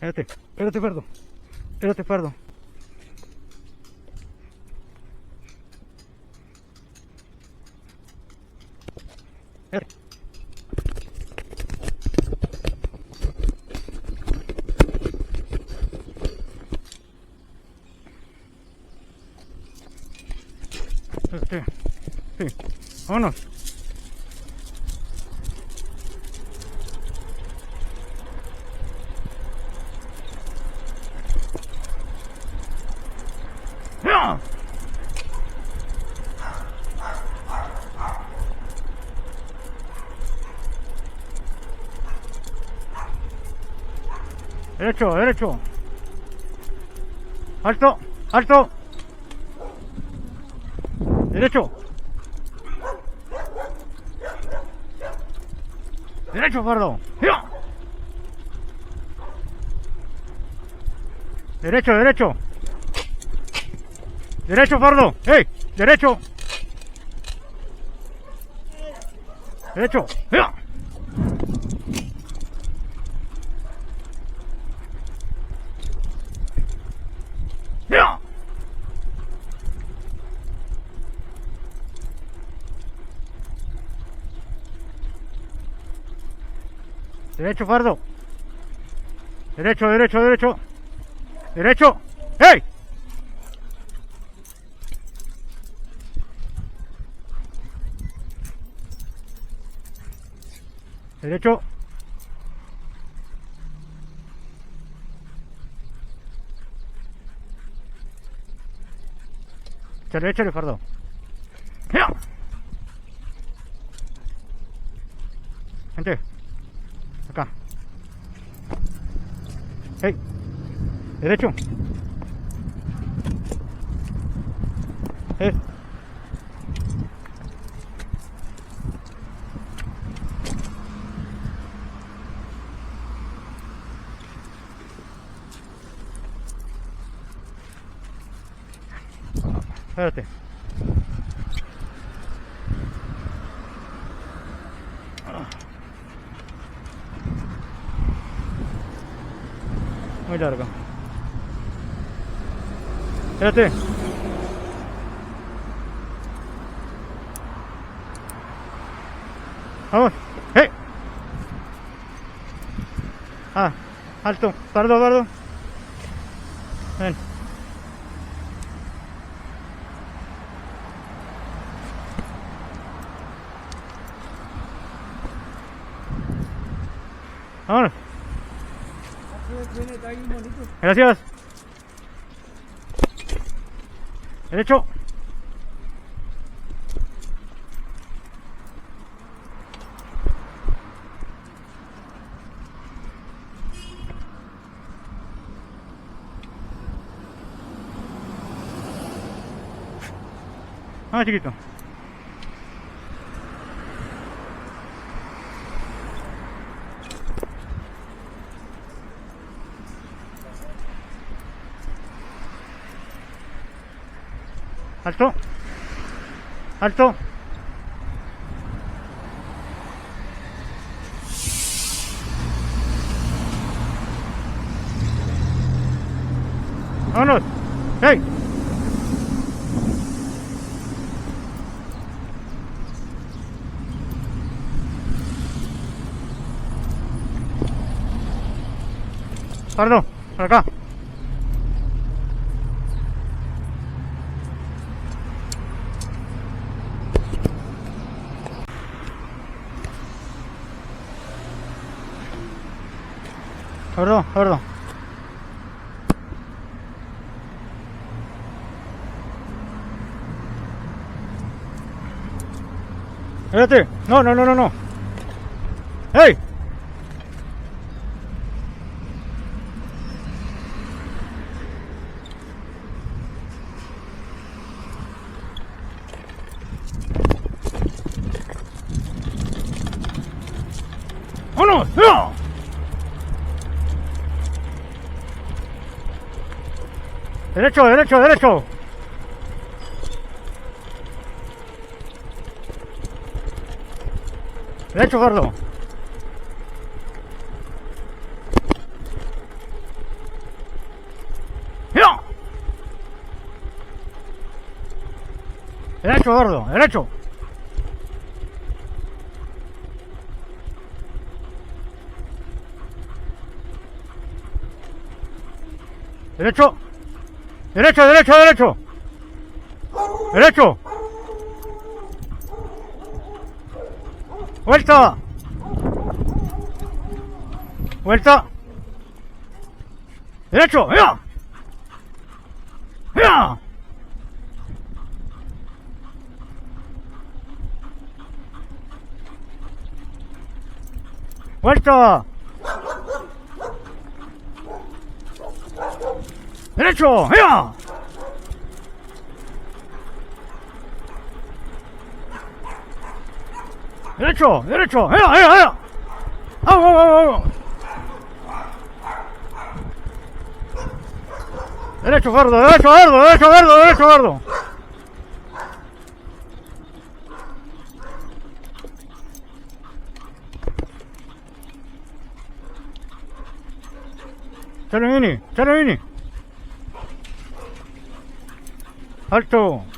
Espérate, pardo. Espérate, pardo. Sí. Vámonos. ¡Ya! Derecho. Alto. Derecho, pardo. ¡Ya! Derecho. Derecho, pardo. ¡Hey! Derecho. ¡Ya! ¡Ya! Derecho, pardo. Derecho. ¡Hey! Derecho. Échale, pardo. ¡Ya! Gente. Acá. ¡Hey! Derecho. Espérate. Muy largo. Espérate. Vamos. ¡Hey! Alto. Pardo. Ven. Vámonos. Gracias. Derecho. Vamos, chiquito. Alto. Vámonos. ¡Hey! Pardo, por acá. Pardo. Espérate. No. ¡Hey! ¡Vámonos! ¡Ya! Derecho. Derecho, pardo. Derecho, gordo, derecho. Derecho. Derecho, derecho, derecho. Derecho. Vuelta. Vuelta. Derecho. ¡Ya! ¡Ya! Vuelta. Derecho. ¡Ya! Derecho, derecho. ¡Ya, ya, ya! ¡Vamos, vamos, vamos! Derecho, gordo, derecho, gordo, derecho, gordo, derecho, gordo. Charamini, charamini. Alto.